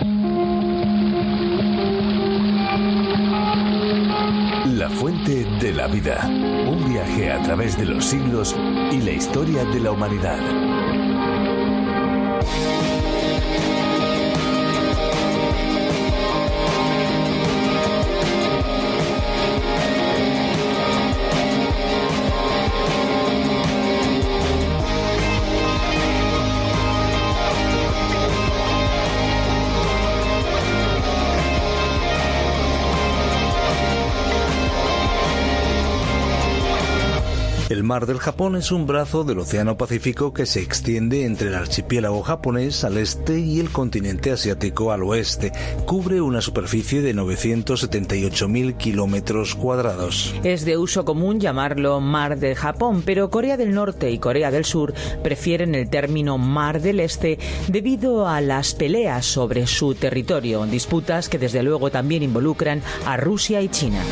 La fuente de la vida. Un viaje a través de los siglos y la historia de la humanidad. El Mar del Japón es un brazo del Océano Pacífico que se extiende entre el archipiélago japonés al este y el continente asiático al oeste. Cubre una superficie de 978.000 kilómetros cuadrados. Es de uso común llamarlo Mar del Japón, pero Corea del Norte y Corea del Sur prefieren el término Mar del Este debido a las peleas sobre su territorio, disputas que desde luego también involucran a Rusia y China.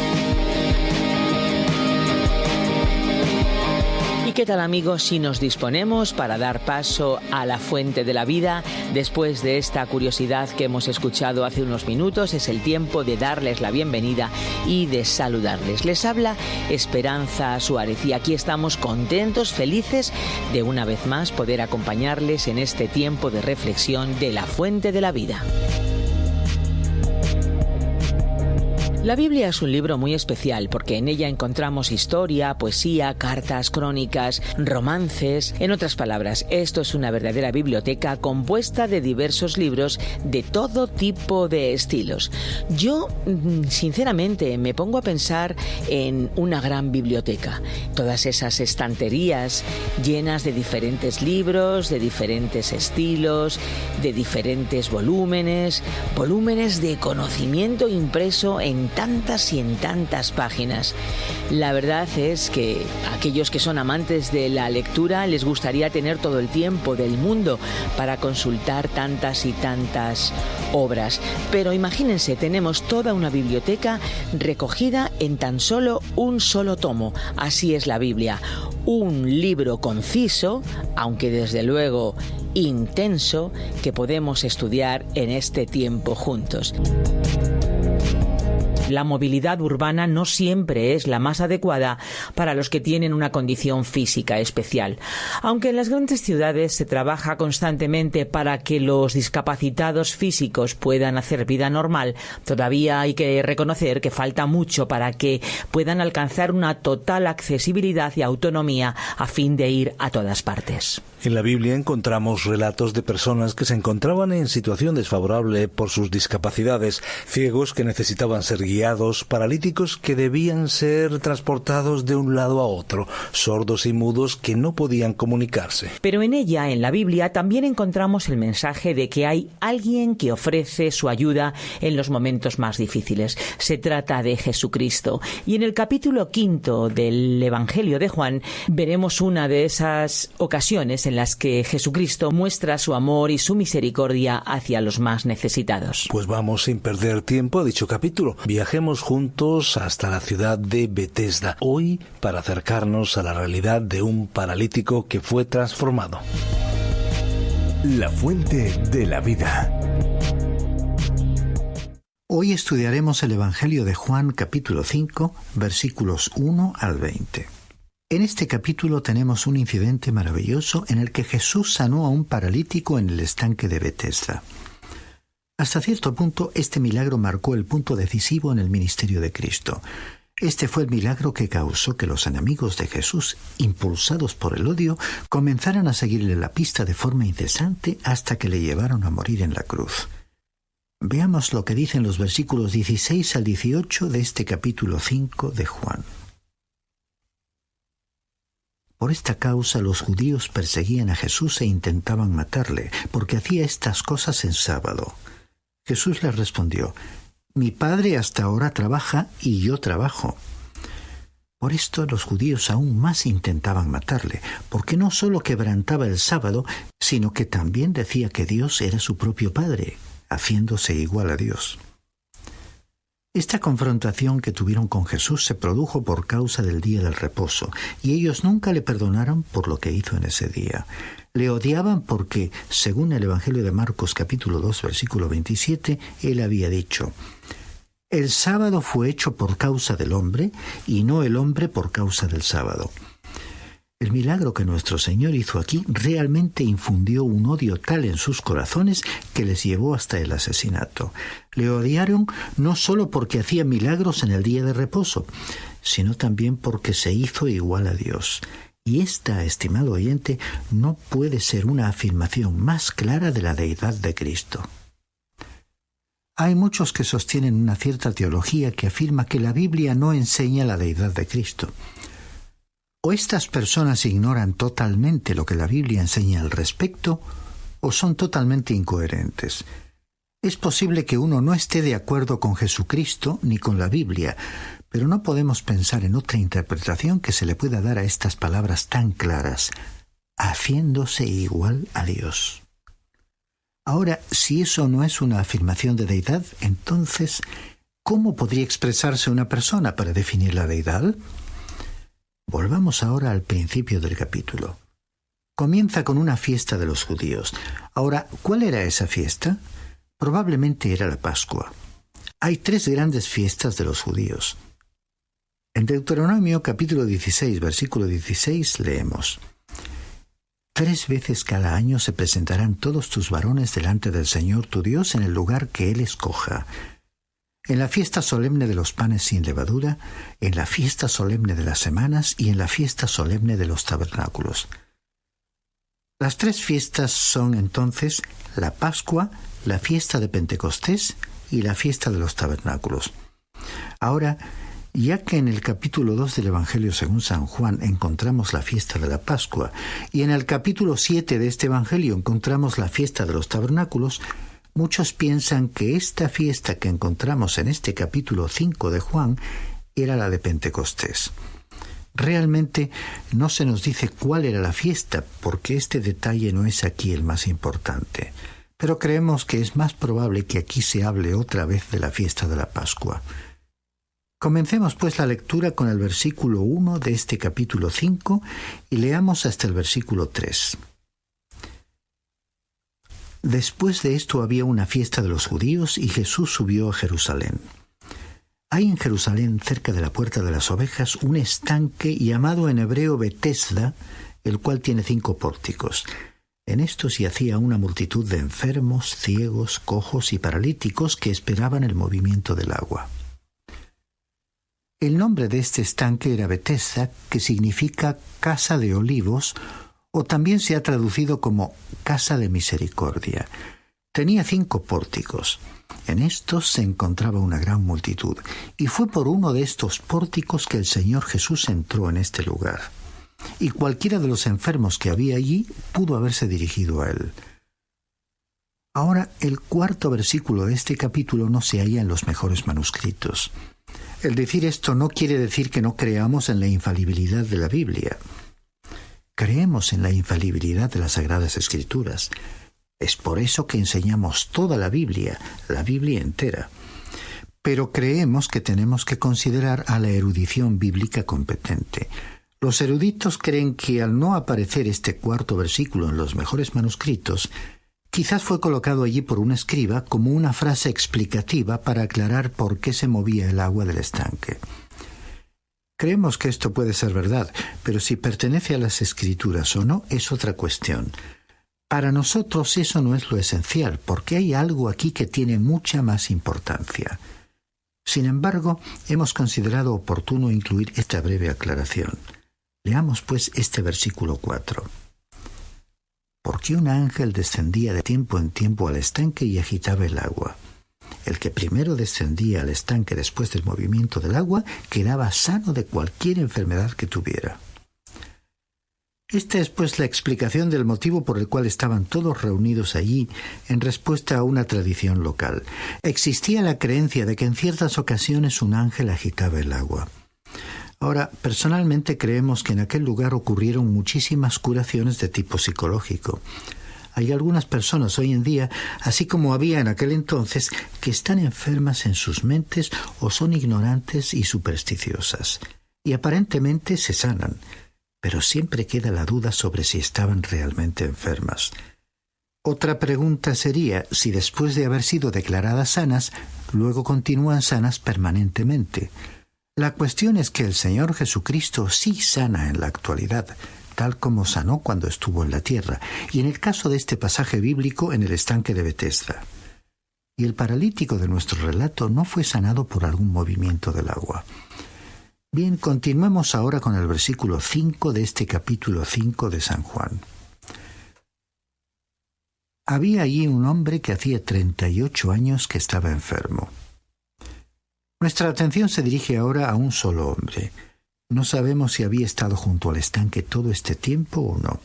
¿Y qué tal, amigos, si nos disponemos para dar paso a la fuente de la vida? Después de esta curiosidad que hemos escuchado hace unos minutos, es el tiempo de darles la bienvenida y de saludarles. Les habla Esperanza Suárez y aquí estamos contentos, felices de una vez más poder acompañarles en este tiempo de reflexión de la fuente de la vida. La Biblia es un libro muy especial porque en ella encontramos historia, poesía, cartas, crónicas, romances. En otras palabras, esto es una verdadera biblioteca compuesta de diversos libros de todo tipo de estilos. Yo, sinceramente, me pongo a pensar en una gran biblioteca. Todas esas estanterías llenas de diferentes libros, de diferentes estilos, de diferentes volúmenes de conocimiento impreso en tantas y en tantas páginas. La verdad es que a aquellos que son amantes de la lectura les gustaría tener todo el tiempo del mundo para consultar tantas y tantas obras. Pero imagínense, tenemos toda una biblioteca recogida en tan solo un solo tomo. Así es la Biblia. Un libro conciso, aunque desde luego intenso, que podemos estudiar en este tiempo juntos. La movilidad urbana no siempre es la más adecuada para los que tienen una condición física especial. Aunque en las grandes ciudades se trabaja constantemente para que los discapacitados físicos puedan hacer vida normal, todavía hay que reconocer que falta mucho para que puedan alcanzar una total accesibilidad y autonomía a fin de ir a todas partes. En la Biblia encontramos relatos de personas que se encontraban en situación desfavorable por sus discapacidades, ciegos que necesitaban ser guiados, paralíticos que debían ser transportados de un lado a otro, sordos y mudos que no podían comunicarse. Pero en ella, en la Biblia, también encontramos el mensaje de que hay alguien que ofrece su ayuda en los momentos más difíciles. Se trata de Jesucristo. Y en el capítulo 5 del Evangelio de Juan veremos una de esas ocasiones en las que Jesucristo muestra su amor y su misericordia hacia los más necesitados. Pues vamos sin perder tiempo a dicho capítulo. Viajemos juntos hasta la ciudad de Betesda, hoy para acercarnos a la realidad de un paralítico que fue transformado. La fuente de la vida. Hoy estudiaremos el Evangelio de Juan, capítulo 5, versículos 1 al 20. En este capítulo tenemos un incidente maravilloso en el que Jesús sanó a un paralítico en el estanque de Betesda. Hasta cierto punto, este milagro marcó el punto decisivo en el ministerio de Cristo. Este fue el milagro que causó que los enemigos de Jesús, impulsados por el odio, comenzaran a seguirle la pista de forma incesante hasta que le llevaron a morir en la cruz. Veamos lo que dicen los versículos 16 al 18 de este capítulo 5 de Juan. Por esta causa los judíos perseguían a Jesús e intentaban matarle, porque hacía estas cosas en sábado. Jesús les respondió: «Mi Padre hasta ahora trabaja y yo trabajo». Por esto los judíos aún más intentaban matarle, porque no solo quebrantaba el sábado, sino que también decía que Dios era su propio Padre, haciéndose igual a Dios. Esta confrontación que tuvieron con Jesús se produjo por causa del día del reposo, y ellos nunca le perdonaron por lo que hizo en ese día. Le odiaban porque, según el Evangelio de Marcos capítulo 2, versículo 27, él había dicho: «El sábado fue hecho por causa del hombre, y no el hombre por causa del sábado». El milagro que nuestro Señor hizo aquí realmente infundió un odio tal en sus corazones que les llevó hasta el asesinato. Le odiaron no solo porque hacía milagros en el día de reposo, sino también porque se hizo igual a Dios. Y esta, estimado oyente, no puede ser una afirmación más clara de la deidad de Cristo. Hay muchos que sostienen una cierta teología que afirma que la Biblia no enseña la deidad de Cristo. O estas personas ignoran totalmente lo que la Biblia enseña al respecto, o son totalmente incoherentes. Es posible que uno no esté de acuerdo con Jesucristo ni con la Biblia, pero no podemos pensar en otra interpretación que se le pueda dar a estas palabras tan claras: haciéndose igual a Dios. Ahora, si eso no es una afirmación de deidad, entonces, ¿cómo podría expresarse una persona para definir la deidad? Volvamos ahora al principio del capítulo. Comienza con una fiesta de los judíos. Ahora, ¿cuál era esa fiesta? Probablemente era la Pascua. Hay 3 grandes fiestas de los judíos. En Deuteronomio capítulo 16, versículo 16, leemos: «3 veces cada año se presentarán todos tus varones delante del Señor tu Dios en el lugar que Él escoja. En la fiesta solemne de los panes sin levadura, en la fiesta solemne de las semanas y en la fiesta solemne de los tabernáculos». Las 3 fiestas son entonces la Pascua, la fiesta de Pentecostés y la fiesta de los tabernáculos. Ahora, ya que en el capítulo 2 del Evangelio según San Juan encontramos la fiesta de la Pascua y en el capítulo 7 de este Evangelio encontramos la fiesta de los tabernáculos, muchos piensan que esta fiesta que encontramos en este capítulo 5 de Juan era la de Pentecostés. Realmente no se nos dice cuál era la fiesta, porque este detalle no es aquí el más importante. Pero creemos que es más probable que aquí se hable otra vez de la fiesta de la Pascua. Comencemos pues la lectura con el versículo 1 de este capítulo 5 y leamos hasta el versículo 3. Después de esto había una fiesta de los judíos y Jesús subió a Jerusalén. Hay en Jerusalén, cerca de la Puerta de las Ovejas, un estanque llamado en hebreo Betesda, el cual tiene 5 pórticos. En estos yacía una multitud de enfermos, ciegos, cojos y paralíticos que esperaban el movimiento del agua. El nombre de este estanque era Betesda, que significa casa de olivos, o también se ha traducido como casa de misericordia. Tenía 5 pórticos. En estos se encontraba una gran multitud, y fue por uno de estos pórticos que el Señor Jesús entró en este lugar. Y cualquiera de los enfermos que había allí pudo haberse dirigido a él. Ahora, el 4º versículo de este capítulo no se halla en los mejores manuscritos. El decir esto no quiere decir que no creamos en la infalibilidad de la Biblia. Creemos en la infalibilidad de las Sagradas Escrituras. Es por eso que enseñamos toda la Biblia entera. Pero creemos que tenemos que considerar a la erudición bíblica competente. Los eruditos creen que al no aparecer este 4º versículo en los mejores manuscritos, quizás fue colocado allí por un escriba como una frase explicativa para aclarar por qué se movía el agua del estanque. Creemos que esto puede ser verdad, pero si pertenece a las Escrituras o no es otra cuestión. Para nosotros eso no es lo esencial, porque hay algo aquí que tiene mucha más importancia. Sin embargo, hemos considerado oportuno incluir esta breve aclaración. Leamos pues este versículo 4. Porque un ángel descendía de tiempo en tiempo al estanque y agitaba el agua. El que primero descendía al estanque después del movimiento del agua quedaba sano de cualquier enfermedad que tuviera. Esta es pues la explicación del motivo por el cual estaban todos reunidos allí en respuesta a una tradición local. Existía la creencia de que en ciertas ocasiones un ángel agitaba el agua. Ahora, personalmente creemos que en aquel lugar ocurrieron muchísimas curaciones de tipo psicológico. Hay algunas personas hoy en día, así como había en aquel entonces, que están enfermas en sus mentes o son ignorantes y supersticiosas, y aparentemente se sanan, pero siempre queda la duda sobre si estaban realmente enfermas. Otra pregunta sería si después de haber sido declaradas sanas, luego continúan sanas permanentemente. La cuestión es que el Señor Jesucristo sí sana en la actualidad, tal como sanó cuando estuvo en la tierra, y en el caso de este pasaje bíblico en el estanque de Betesda. Y el paralítico de nuestro relato no fue sanado por algún movimiento del agua. Bien, continuemos ahora con el versículo 5 de este capítulo 5 de San Juan. Había allí un hombre que hacía 38 años que estaba enfermo. Nuestra atención se dirige ahora a un solo hombre. No sabemos si había estado junto al estanque todo este tiempo o no.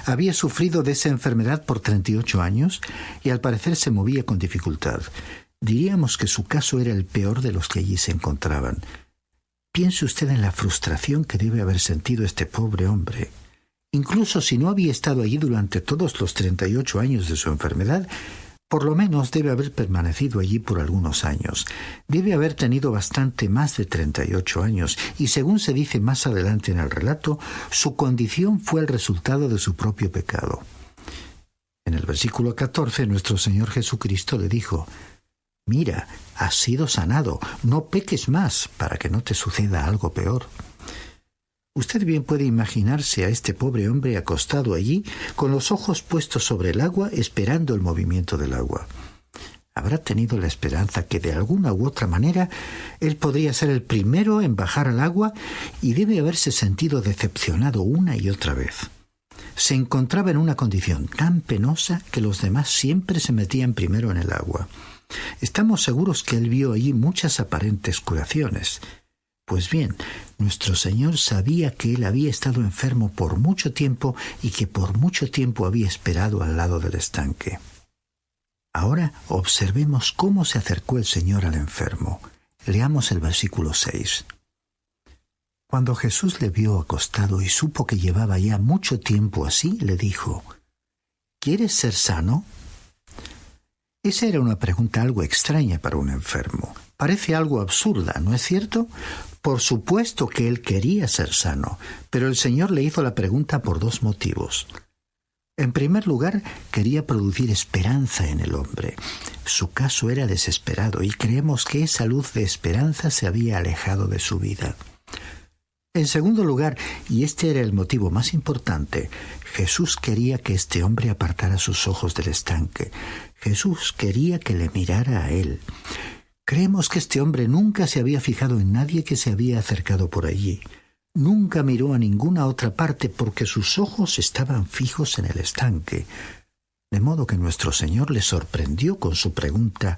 Había sufrido de esa enfermedad por 38 años y al parecer se movía con dificultad. Diríamos que su caso era el peor de los que allí se encontraban. Piense usted en la frustración que debe haber sentido este pobre hombre. Incluso si no había estado allí durante todos los 38 años de su enfermedad, por lo menos debe haber permanecido allí por algunos años. Debe haber tenido bastante más de 38 años, y según se dice más adelante en el relato, su condición fue el resultado de su propio pecado. En el versículo 14, nuestro Señor Jesucristo le dijo: «Mira, has sido sanado, no peques más para que no te suceda algo peor». Usted bien puede imaginarse a este pobre hombre acostado allí, con los ojos puestos sobre el agua, esperando el movimiento del agua. Habrá tenido la esperanza que de alguna u otra manera él podría ser el primero en bajar al agua, y debe haberse sentido decepcionado una y otra vez. Se encontraba en una condición tan penosa que los demás siempre se metían primero en el agua. Estamos seguros que él vio allí muchas aparentes curaciones. Pues bien, nuestro Señor sabía que él había estado enfermo por mucho tiempo y que por mucho tiempo había esperado al lado del estanque. Ahora observemos cómo se acercó el Señor al enfermo. Leamos el versículo 6. Cuando Jesús le vio acostado y supo que llevaba ya mucho tiempo así, le dijo: ¿Quieres ser sano? Esa era una pregunta algo extraña para un enfermo. Parece algo absurda, ¿no es cierto? Por supuesto que él quería ser sano, pero el Señor le hizo la pregunta por dos motivos. En primer lugar, quería producir esperanza en el hombre. Su caso era desesperado y creemos que esa luz de esperanza se había alejado de su vida. En segundo lugar, y este era el motivo más importante, Jesús quería que este hombre apartara sus ojos del estanque. Jesús quería que le mirara a él. Creemos que este hombre nunca se había fijado en nadie que se había acercado por allí. Nunca miró a ninguna otra parte porque sus ojos estaban fijos en el estanque. De modo que nuestro Señor le sorprendió con su pregunta: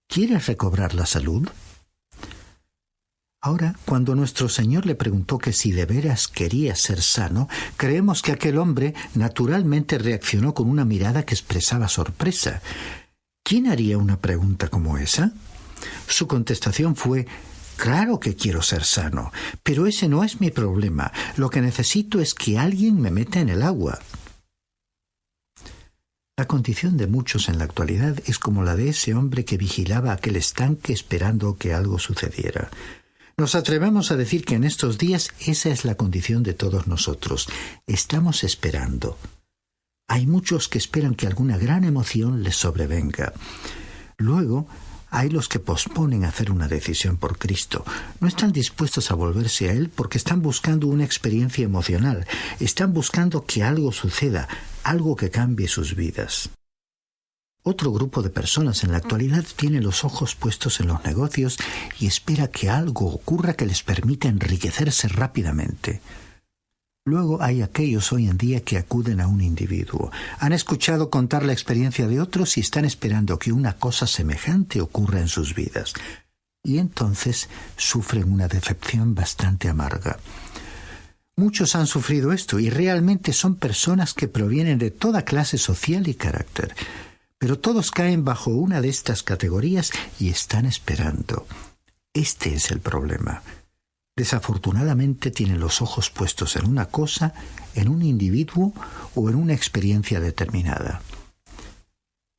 ¿Quieres recobrar la salud? Ahora, cuando nuestro Señor le preguntó que si de veras quería ser sano, creemos que aquel hombre naturalmente reaccionó con una mirada que expresaba sorpresa. ¿Quién haría una pregunta como esa? Su contestación fue: «Claro que quiero ser sano, pero ese no es mi problema. Lo que necesito es que alguien me meta en el agua». La condición de muchos en la actualidad es como la de ese hombre que vigilaba aquel estanque esperando que algo sucediera. Nos atrevemos a decir que en estos días esa es la condición de todos nosotros. Estamos esperando. Hay muchos que esperan que alguna gran emoción les sobrevenga. Luego, hay los que posponen hacer una decisión por Cristo. No están dispuestos a volverse a Él porque están buscando una experiencia emocional. Están buscando que algo suceda, algo que cambie sus vidas. Otro grupo de personas en la actualidad tiene los ojos puestos en los negocios y espera que algo ocurra que les permita enriquecerse rápidamente. Luego hay aquellos hoy en día que acuden a un individuo. Han escuchado contar la experiencia de otros y están esperando que una cosa semejante ocurra en sus vidas. Y entonces sufren una decepción bastante amarga. Muchos han sufrido esto y realmente son personas que provienen de toda clase social y carácter. Pero todos caen bajo una de estas categorías y están esperando. Este es el problema. desafortunadamente tienen los ojos puestos en una cosa, en un individuo o en una experiencia determinada.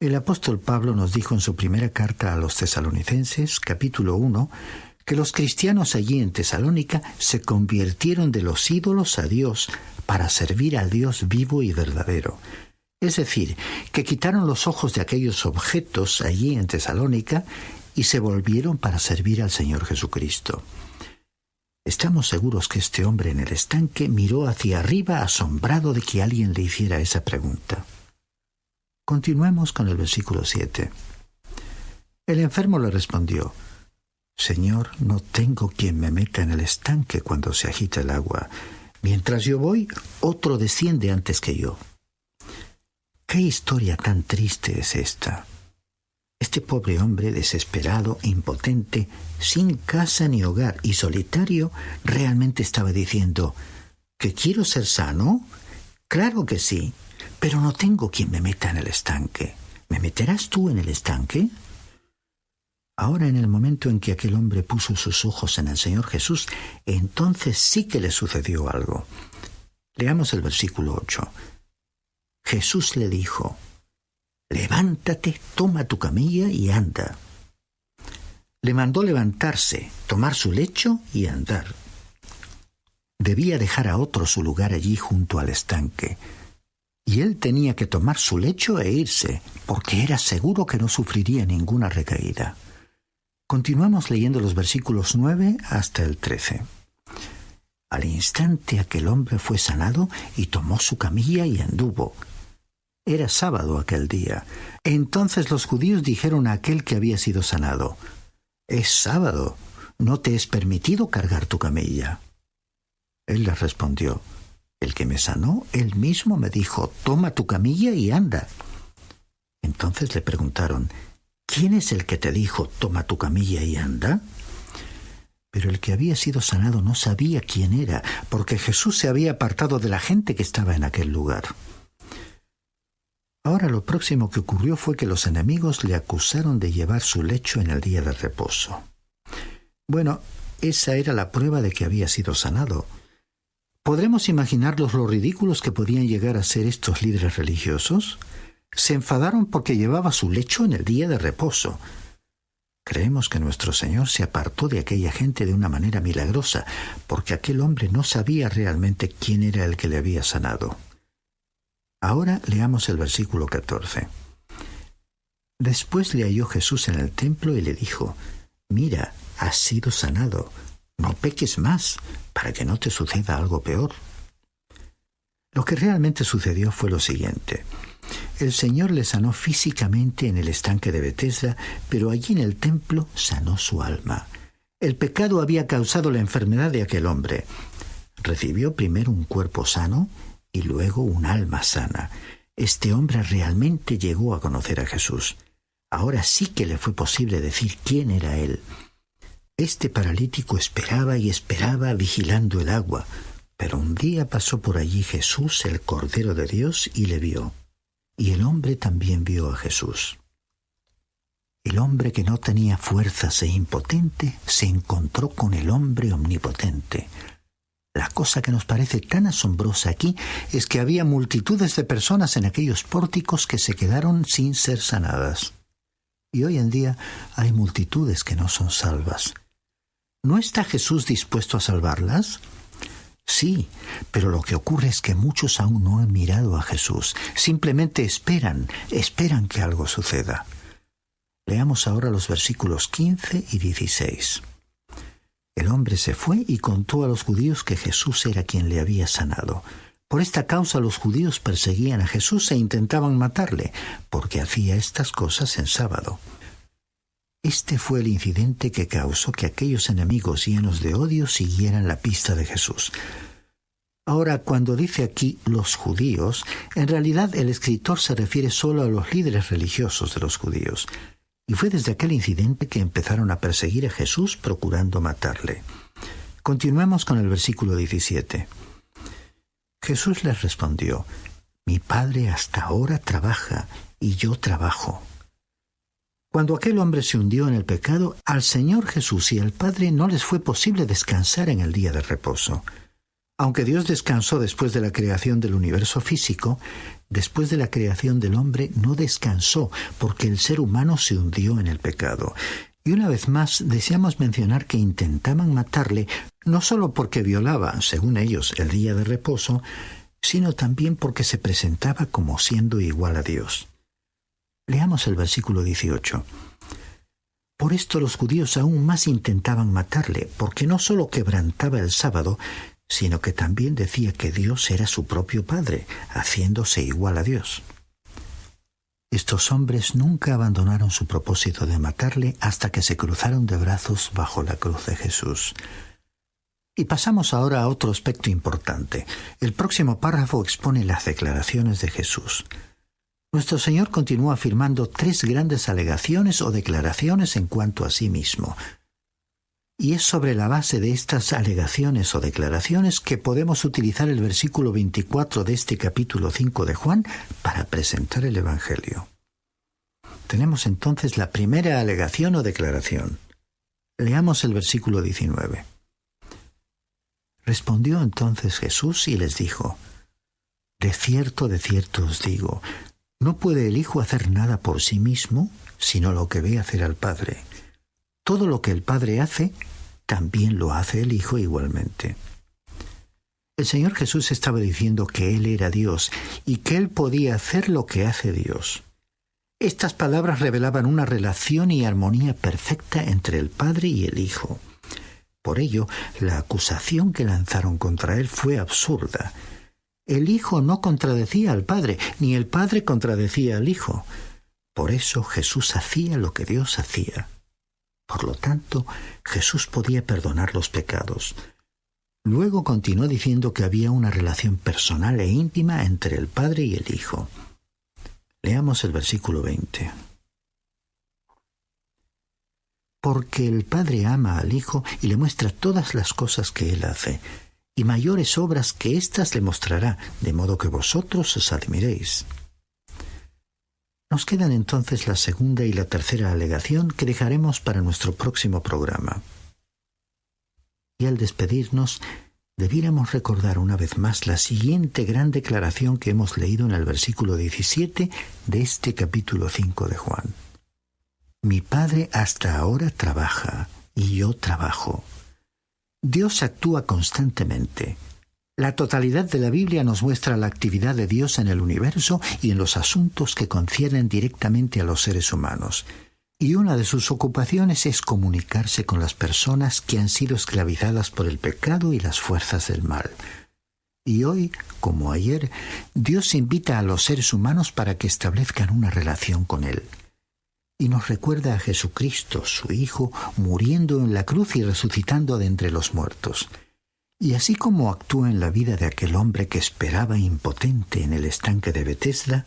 El apóstol Pablo nos dijo en su primera carta a los Tesalonicenses, capítulo 1, que los cristianos allí en Tesalónica se convirtieron de los ídolos a Dios para servir al Dios vivo y verdadero. Es decir, que quitaron los ojos de aquellos objetos allí en Tesalónica y se volvieron para servir al Señor Jesucristo. Estamos seguros que este hombre en el estanque miró hacia arriba asombrado de que alguien le hiciera esa pregunta. Continuemos con el versículo 7. El enfermo le respondió: Señor, no tengo quien me meta en el estanque cuando se agita el agua. Mientras yo voy, otro desciende antes que yo. ¿Qué historia tan triste es esta? Este pobre hombre, desesperado, impotente, sin casa ni hogar y solitario, realmente estaba diciendo: ¿que quiero ser sano? Claro que sí, pero no tengo quien me meta en el estanque. ¿Me meterás tú en el estanque? Ahora, en el momento en que aquel hombre puso sus ojos en el Señor Jesús, entonces sí que le sucedió algo. Leamos el versículo 8. Jesús le dijo: Levántate, toma tu camilla y anda. Le mandó levantarse, tomar su lecho y andar. Debía dejar a otro su lugar allí junto al estanque, y él tenía que tomar su lecho e irse, porque era seguro que no sufriría ninguna recaída. Continuamos leyendo los versículos 9 hasta el 13. Al instante aquel hombre fue sanado y tomó su camilla y anduvo. Era sábado aquel día. Entonces los judíos dijeron a aquel que había sido sanado: «Es sábado, no te es permitido cargar tu camilla». Él les respondió: «El que me sanó, él mismo me dijo: toma tu camilla y anda». Entonces le preguntaron: «¿Quién es el que te dijo: toma tu camilla y anda?». Pero el que había sido sanado no sabía quién era, porque Jesús se había apartado de la gente que estaba en aquel lugar. Ahora lo próximo que ocurrió fue que los enemigos le acusaron de llevar su lecho en el día de reposo. Bueno, esa era la prueba de que había sido sanado. ¿Podremos imaginarnos lo ridículos que podían llegar a ser estos líderes religiosos? Se enfadaron porque llevaba su lecho en el día de reposo. Creemos que nuestro Señor se apartó de aquella gente de una manera milagrosa, porque aquel hombre no sabía realmente quién era el que le había sanado. Ahora leamos el versículo 14. Después le halló Jesús en el templo y le dijo: «Mira, has sido sanado. No peques más, para que no te suceda algo peor». Lo que realmente sucedió fue lo siguiente. El Señor le sanó físicamente en el estanque de Betesda, pero allí en el templo sanó su alma. El pecado había causado la enfermedad de aquel hombre. Recibió primero un cuerpo sano y luego un alma sana. Este hombre realmente llegó a conocer a Jesús. Ahora sí que le fue posible decir quién era él. Este paralítico esperaba y esperaba vigilando el agua, pero un día pasó por allí Jesús, el Cordero de Dios, y le vio. Y el hombre también vio a Jesús. El hombre que no tenía fuerzas e impotente se encontró con el hombre omnipotente. La cosa que nos parece tan asombrosa aquí es que había multitudes de personas en aquellos pórticos que se quedaron sin ser sanadas. Y hoy en día hay multitudes que no son salvas. ¿No está Jesús dispuesto a salvarlas? Sí, pero lo que ocurre es que muchos aún no han mirado a Jesús. Simplemente esperan que algo suceda. Leamos ahora los versículos 15 y 16. El hombre se fue y contó a los judíos que Jesús era quien le había sanado. Por esta causa los judíos perseguían a Jesús e intentaban matarle, porque hacía estas cosas en sábado. Este fue el incidente que causó que aquellos enemigos llenos de odio siguieran la pista de Jesús. Ahora, cuando dice aquí los judíos, en realidad el escritor se refiere solo a los líderes religiosos de los judíos. Y fue desde aquel incidente que empezaron a perseguir a Jesús procurando matarle. Continuemos con el versículo 17. Jesús les respondió: «Mi Padre hasta ahora trabaja y yo trabajo». Cuando aquel hombre se hundió en el pecado, al Señor Jesús y al Padre no les fue posible descansar en el día de reposo. Aunque Dios descansó después de la creación del universo físico, después de la creación del hombre no descansó porque el ser humano se hundió en el pecado. Y una vez más deseamos mencionar que intentaban matarle no solo porque violaba, según ellos, el día de reposo, sino también porque se presentaba como siendo igual a Dios. Leamos el versículo 18. Por esto los judíos aún más intentaban matarle, porque no solo quebrantaba el sábado, sino que también decía que Dios era su propio Padre, haciéndose igual a Dios. Estos hombres nunca abandonaron su propósito de matarle hasta que se cruzaron de brazos bajo la cruz de Jesús. Y pasamos ahora a otro aspecto importante. El próximo párrafo expone las declaraciones de Jesús. Nuestro Señor continúa afirmando 3 grandes alegaciones o declaraciones en cuanto a sí mismo. Y es sobre la base de estas alegaciones o declaraciones que podemos utilizar el versículo 24 de este capítulo 5 de Juan para presentar el Evangelio. Tenemos entonces la primera alegación o declaración. Leamos el versículo 19. Respondió entonces Jesús y les dijo: de cierto os digo, no puede el Hijo hacer nada por sí mismo, sino lo que ve hacer al Padre. Todo lo que el Padre hace, también lo hace el Hijo igualmente. El Señor Jesús estaba diciendo que Él era Dios y que Él podía hacer lo que hace Dios. Estas palabras revelaban una relación y armonía perfecta entre el Padre y el Hijo. Por ello, la acusación que lanzaron contra Él fue absurda. El Hijo no contradecía al Padre, ni el Padre contradecía al Hijo. Por eso Jesús hacía lo que Dios hacía. Por lo tanto, Jesús podía perdonar los pecados. Luego continuó diciendo que había una relación personal e íntima entre el Padre y el Hijo. Leamos el versículo 20. Porque el Padre ama al Hijo y le muestra todas las cosas que Él hace, y mayores obras que éstas le mostrará, de modo que vosotros os admiréis. Nos quedan entonces la segunda y la tercera alegación que dejaremos para nuestro próximo programa. Y al despedirnos, debiéramos recordar una vez más la siguiente gran declaración que hemos leído en el versículo 17 de este capítulo 5 de Juan. Mi Padre hasta ahora trabaja, y yo trabajo. Dios actúa constantemente. La totalidad de la Biblia nos muestra la actividad de Dios en el universo y en los asuntos que conciernen directamente a los seres humanos. Y una de sus ocupaciones es comunicarse con las personas que han sido esclavizadas por el pecado y las fuerzas del mal. Y hoy, como ayer, Dios invita a los seres humanos para que establezcan una relación con Él. Y nos recuerda a Jesucristo, su Hijo, muriendo en la cruz y resucitando de entre los muertos. Y así como actúa en la vida de aquel hombre que esperaba impotente en el estanque de Betesda,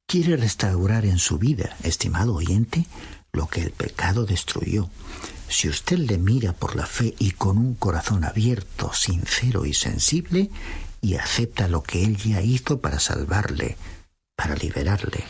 quiere restaurar en su vida, estimado oyente, lo que el pecado destruyó. Si usted le mira por la fe y con un corazón abierto, sincero y sensible, y acepta lo que Él ya hizo para salvarle, para liberarle.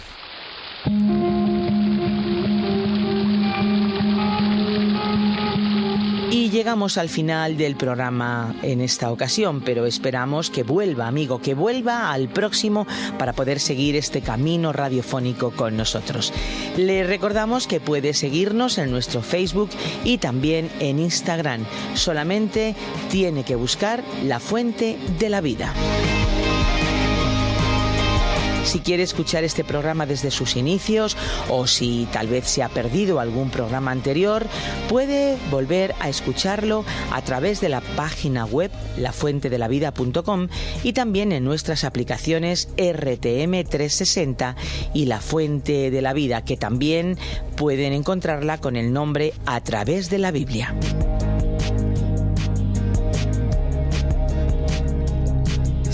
Y llegamos al final del programa en esta ocasión, pero esperamos que vuelva, amigo, que vuelva al próximo para poder seguir este camino radiofónico con nosotros. Le recordamos que puede seguirnos en nuestro Facebook y también en Instagram. Solamente tiene que buscar La Fuente de la Vida. Si quiere escuchar este programa desde sus inicios o si tal vez se ha perdido algún programa anterior, puede volver a escucharlo a través de la página web lafuentedelavida.com y también en nuestras aplicaciones RTM 360 y La Fuente de la Vida, que también pueden encontrarla con el nombre A Través de la Biblia.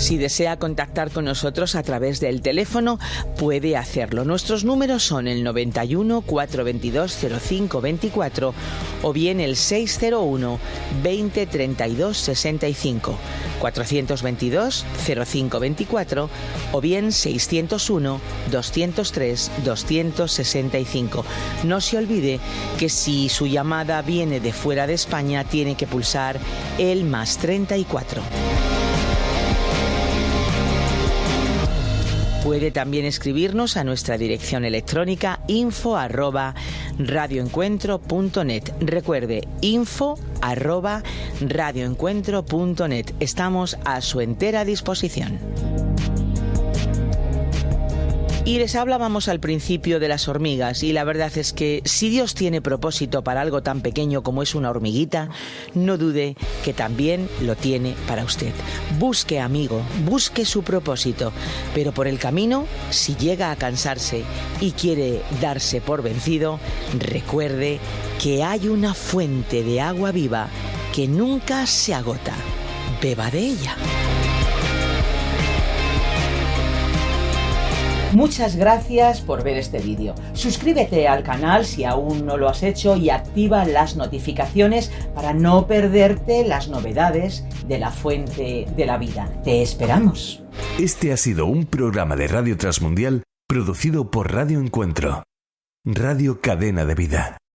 Si desea contactar con nosotros a través del teléfono, puede hacerlo. Nuestros números son el 91 422 0524 o bien el 601 20 32 65, 422 0524 o bien 601 203 265. No se olvide que si su llamada viene de fuera de España, tiene que pulsar el +34. Puede también escribirnos a nuestra dirección electrónica info@radioencuentro.net. Recuerde, info@radioencuentro.net. Estamos a su entera disposición. Y les hablábamos al principio de las hormigas, y la verdad es que si Dios tiene propósito para algo tan pequeño como es una hormiguita, no dude que también lo tiene para usted. Busque, amigo, busque su propósito, pero por el camino, si llega a cansarse y quiere darse por vencido, recuerde que hay una fuente de agua viva que nunca se agota. Beba de ella. Muchas gracias por ver este vídeo. Suscríbete al canal si aún no lo has hecho y activa las notificaciones para no perderte las novedades de la Fuente de la Vida. Te esperamos. Este ha sido un programa de Radio Transmundial producido por Radio Encuentro, Radio Cadena de Vida.